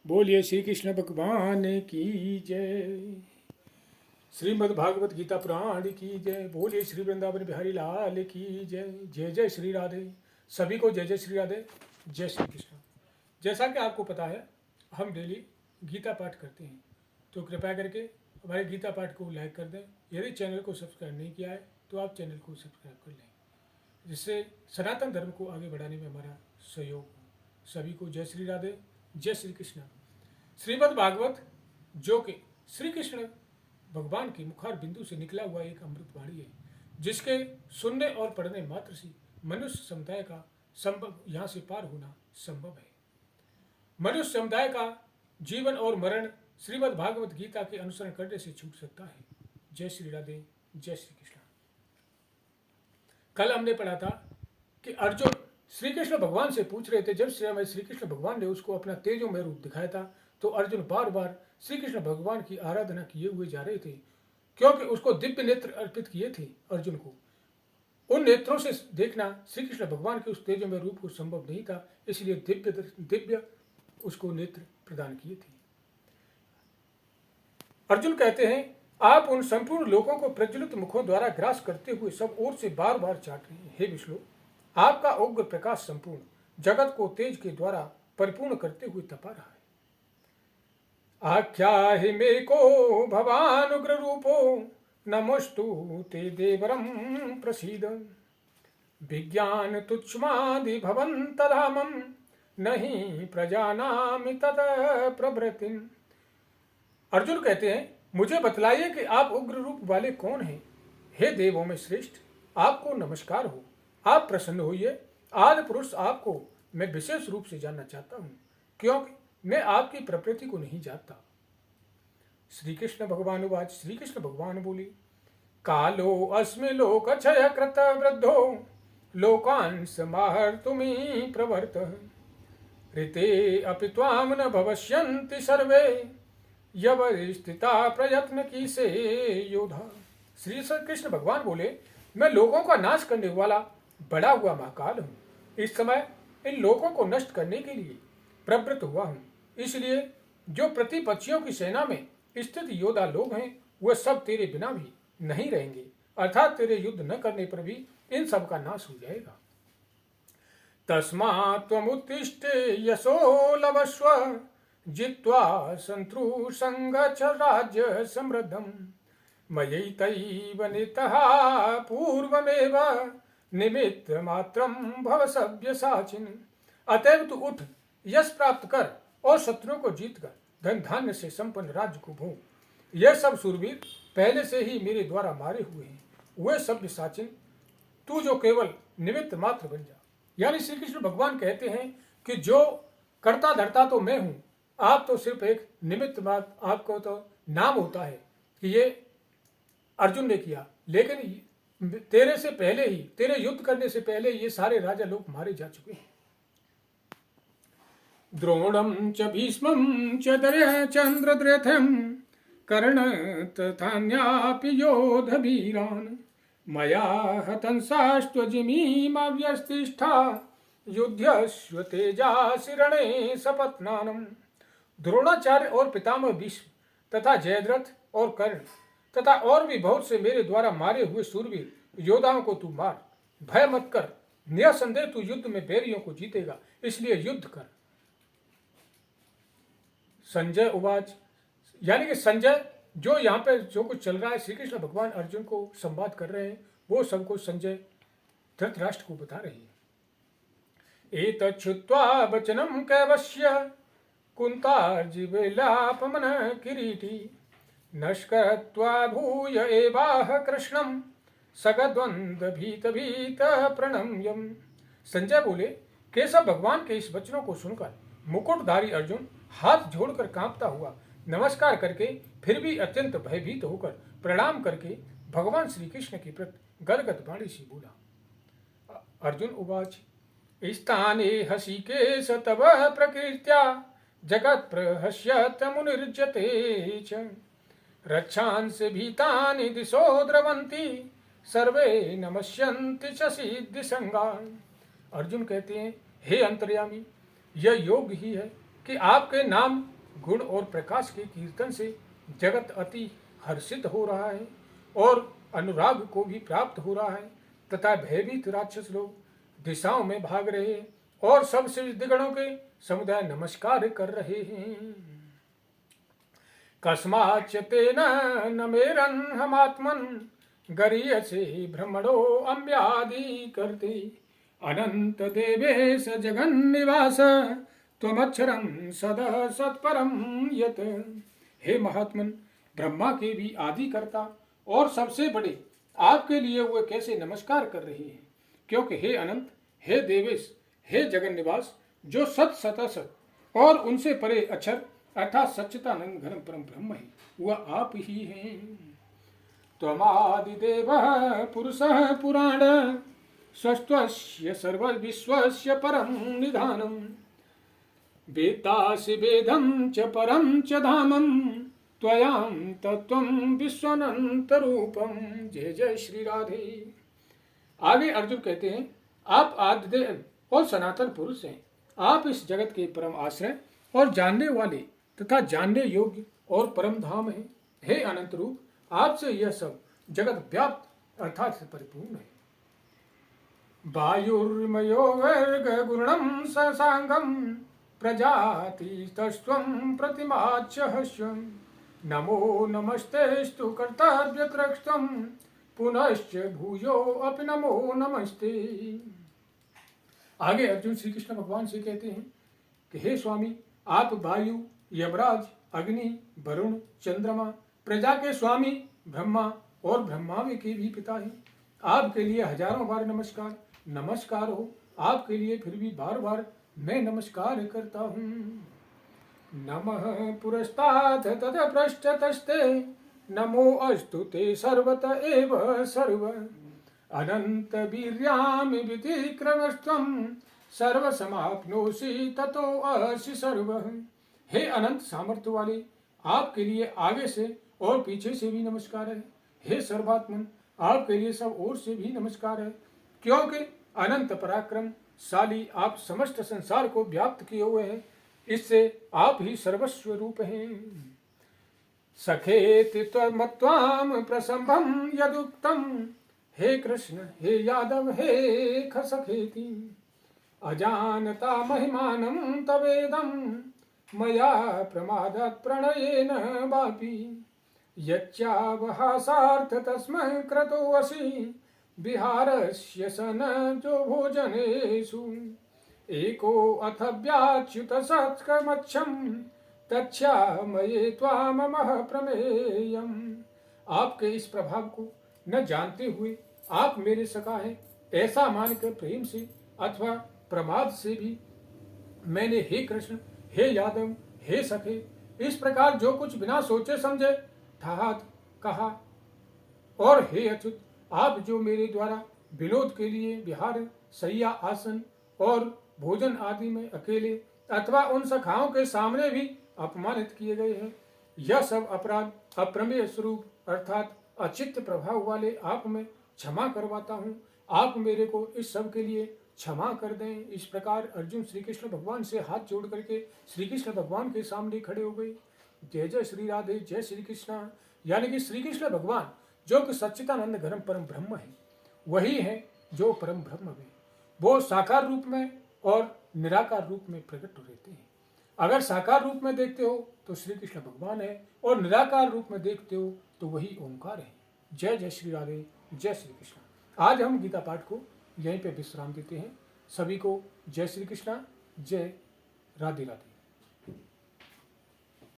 बोलिए श्री कृष्ण भगवान की जय। श्रीमद् भागवत गीता पुराण की जय। बोलिए श्री वृंदावन बिहारी लाल की जय। जय जय श्री राधे। सभी को जय जय श्री राधे, जय श्री कृष्ण। जैसा कि आपको पता है, हम डेली गीता पाठ करते हैं, तो कृपया करके हमारे गीता पाठ को लाइक कर दें। यदि चैनल को सब्सक्राइब नहीं किया है तो आप चैनल को सब्सक्राइब कर लें, जिससे सनातन धर्म को आगे बढ़ाने में हमारा सहयोग हो। सभी को जय श्री राधे, जय श्री कृष्ण। श्रीमद् भागवत, जो कि श्री कृष्ण भगवान की मुखार बिंदु से निकला हुआ एक अमृतवाणी है, जिसके सुनने और पढ़ने मात्र से मनुष्य समुदाय का संभव यहाँ से पार होना संभव है। मनुष्य समुदाय का जीवन और मरण श्रीमद् भागवत गीता के अनुसरण करने से छूट सकता है। जय श्री राधे, जय श्री कृष्ण। कल हमने पढ़ा था कि अर्जुन श्री कृष्ण भगवान से पूछ रहे थे। जब श्री कृष्ण भगवान ने उसको अपना तेजोमय रूप दिखाया था, तो अर्जुन बार बार श्री कृष्ण भगवान की आराधना किए हुए जा रहे थे, क्योंकि उसको दिव्य नेत्र अर्पित किए थे। अर्जुन को उन नेत्रों से देखना श्री कृष्ण भगवान के उस तेजोमय रूप को संभव नहीं था, इसलिए दिव्य उसको नेत्र प्रदान किए थे। अर्जुन कहते हैं, आप उन संपूर्ण लोगों को प्रज्वलित मुखों द्वारा ग्रास करते हुए सब ओर से बार बार चाट रहे हैं। हे विष्णु, आपका उग्र प्रकाश संपूर्ण जगत को तेज के द्वारा परिपूर्ण करते हुए तपा रहा है। आख्या ही मे को भवान उग्र रूपो, नमोस्तु ते देवरम प्रसीद। विज्ञान तुच्छमादि भवन्तरामं, नहीं प्रजानामि तत प्रवृत्तिम। अर्जुन कहते हैं, मुझे बतलाइए कि आप उग्र रूप वाले कौन हैं। हे देवों में श्रेष्ठ, आपको नमस्कार हो, आप प्रसन्न होइए। आदि पुरुष आपको मैं विशेष रूप से जानना चाहता हूँ, क्योंकि मैं आपकी प्रकृति को नहीं जानता। श्री कृष्ण भगवान उवाच। श्री कृष्ण भगवान बोले, कालो अस्मि लोक क्षय कृत वृद्धो, लोकान् समाहर्तुमि प्रवर्तः। ऋते अपि त्वां न भविष्यन्ति सर्वे, यवस्थिता प्रयत्न की से योधा। श्री कृष्ण भगवान बोले, मैं लोगों का नाश करने वाला बड़ा हुआ महाकाल हूँ। इस समय इन लोगों को नष्ट करने के लिए प्रवृत्त हुआ हूँ। इसलिए जो प्रतिपक्षियों की सेना में स्थित योद्धा लोग हैं, वह सब तेरे बिना भी नहीं रहेंगे, अर्थात तेरे युद्ध न करने पर भी इन सब का नाश हो जाएगा। तस्मात् त्वमुत्तिष्ठ यशो लभस्व, जित्वा शत्रुसंग च राज्य समृद्धम्। मयैतैव नितः पूर्वमेव, निमित्त मात्रम भव सव्यसाचिन्। अतएव तू उठ, यश प्राप्त कर और शत्रुओं को जीत कर धन धान्य से संपन्न राज्य को भोग। यह सब सूरवीर पहले से ही मेरे द्वारा मारे हुए हैं, वे सव्यसाचिन, तू जो केवल निमित्त मात्र बन जा। यानी श्री कृष्ण भगवान कहते हैं कि जो करता धरता तो मैं हूं, आप तो सिर्फ एक निमित्त मात्र, आपको तो नाम होता है कि ये अर्जुन ने किया, लेकिन तेरे से पहले ही, तेरे युद्ध करने से पहले ये सारे राजा लोग मारे जा चुके हैं। द्रोणम च भीष्मं च चंद्रद्रथं, कर्ण तथान्यापि योधवीरान्, मया हतंसास्त्वजिमीमाव्यस्तिष्ठा, युध्यस्व तेजासि रणे सपत्नानम्। द्रोणाचार्य और पितामह भीष्म तथा जयद्रथ और कर्ण तथा और भी बहुत से मेरे द्वारा मारे हुए सूरवीर योद्धाओं को तू मार। भय मत कर, निसंदेह तू युद्ध में बैरियों को जीतेगा, इसलिए युद्ध कर। संजय उवाच। यानी कि संजय, जो यहाँ पे जो कुछ चल रहा है, श्री कृष्ण भगवान अर्जुन को संवाद कर रहे हैं, वो सब कुछ संजय धृतराष्ट्र को बता रही है। एतच्छ्रुत्वा वचनं कैवस्य, कुन्तार्जिवेलापमन किरीटी, नष्कत्वा भूय एवाह कृष्णं, सगद्वंद भीत भीत प्रणम्यम। संजय बोले, केशव भगवान के इस वचनों को सुनकर मुकुटधारी अर्जुन हाथ जोड़कर कांपता हुआ नमस्कार करके, फिर भी अत्यंत भयभीत होकर प्रणाम करके भगवान श्री कृष्ण के प्रति गदगद वाणी से बोला। अर्जुन उवाच। स्थाने हसिकेश तव प्रकीर्त्या, जगत प्रहस्यत मुनिर्जते च। रक्षांसि भीतानि दिशो द्रवन्ति, सर्वे नमस्यन्ति च सिद्धि संगान्। अर्जुन कहते हैं, हे अंतर्यामी, यह योग ही है कि आपके नाम गुण और प्रकाश के कीर्तन से जगत अति हर्षित हो रहा है और अनुराग को भी प्राप्त हो रहा है तथा भयभीत राक्षस लोग दिशाओं में भाग रहे हैं और सब सिद्धिगणों के समुदाय नमस्कार कर रहे हैं। कस्माच्च तेन न मेरन हमात्मन गरीयसे भ्रमणो अम्यादि करते अनंत देवेश जगन निवास त्वमक्षरं सदा सत्परम यत। हे महात्मन, ब्रह्मा के भी आदि करता और सबसे बड़े आपके लिए वे कैसे नमस्कार कर रहे हैं, क्योंकि हे अनंत, हे देवेश, हे जगन निवास, जो सत सत सत और उनसे परे अक्षर अर्थात सच्चिदानंद घन परम ब्रह्म है, वह आप ही हैं। त्वमादिदेवः पुरुषः पुराण सस्त्वस्य सर्वविश्वस्य परम निधानम् वेत्तासि वेदं च परं च धामं त्वयां तत्त्वं विश्वानंत रूपम। जय जय श्री राधे। आगे अर्जुन कहते हैं, आप आदिदेव और सनातन पुरुष हैं, आप इस जगत के परम आश्रय और जानने वाले तथा जानने योग्य और परम धाम हैं। हे अनंत रूप, आपसे यह सब जगत व्याप्त अर्थात से परिपूर्ण है। वायुर्मयो वर्ग गुणम ससांगम प्रजाति तस्त्वं प्रतिमाच्यहस्वं नमो नमस्तेस्तु कर्तव्यकृतं पुनश्च भूयो अपि नमो नमस्ते। आगे अर्जुन श्री कृष्ण भगवान से कहते हैं कि हे स्वामी, आप वायु, यमराज, अग्नि, वरुण, चंद्रमा, प्रजा के स्वामी, ब्रह्मा और ब्रह्मावे के भी पिता हैं। आपके लिए हजारों बार नमस्कार नमस्कार हो, आपके लिए फिर भी बार बार मैं नमस्कार करता हूँ। नमः पुरस्तात् तत पृष्ठतस्ते नमो अस्तु ते सर्वत एव सर्व अनंत वीर्यामि विधिक्रमस्त्वं सर्व समाप्नोषि ततो असि सर्व। हे अनंत सामर्थ्य वाले, आपके लिए आगे से और पीछे से भी नमस्कार है। हे सर्वात्मन, आपके लिए सब ओर से भी नमस्कार है, क्योंकि अनंत पराक्रमशाली आप समस्त संसार को व्याप्त किए हुए हैं, इससे आप ही सर्वस्व रूप हैं। सखेति त्वमत्वां प्रसंभं यदुक्तं हे कृष्ण हे यादव हे खसखेति अजानता महिमानं तवेदं मया प्रमादात् प्रणयेन वापि यच्चावहासार्थ तस्मै क्रतोऽसि विहारस्य सन जो भोजनेषु एको अथ व्याच्युत सत्कर्मच्छं तच्छामये त्वाममः प्रमेयम्। आपके इस प्रभाव को न जानते हुए आप मेरे सखा हैं ऐसा मानकर प्रेम से अथवा प्रमाद से भी मैंने हे कृष्ण हे यादव हे सखे इस प्रकार जो कुछ बिना सोचे समझे ठाहत कहा। और हे अच्युत, आप जो मेरे द्वारा विनोद के लिए विहार, शैया, आसन और भोजन आदि में अकेले अथवा उन सखाओं के सामने भी अपमानित किए गए हैं, यह सब अपराध अप्रमेय स्वरूप अर्थात अचित्त प्रभाव वाले आप में क्षमा करवाता हूँ। आप मेरे को इस सब के लिए क्षमा कर दें। इस प्रकार अर्जुन श्री कृष्ण भगवान से हाथ जोड़ करके श्री कृष्ण भगवान के सामने खड़े हो गए। जय जय श्री राधे, जय श्री कृष्ण। यानी कि श्री कृष्ण भगवान जो कि सच्चिदानंद घन परम ब्रह्म है, वही है जो परम ब्रह्म है। वो साकार रूप में और निराकार रूप में प्रकट रहते हैं। अगर साकार रूप में देखते हो तो श्री कृष्ण भगवान है और निराकार रूप में देखते हो तो वही ओंकार है। जय जय श्री राधे, जय श्री कृष्ण। आज हम गीता पाठ को यहीं पे विश्राम देते हैं। सभी को जय श्री कृष्ण, जय राधे राधे।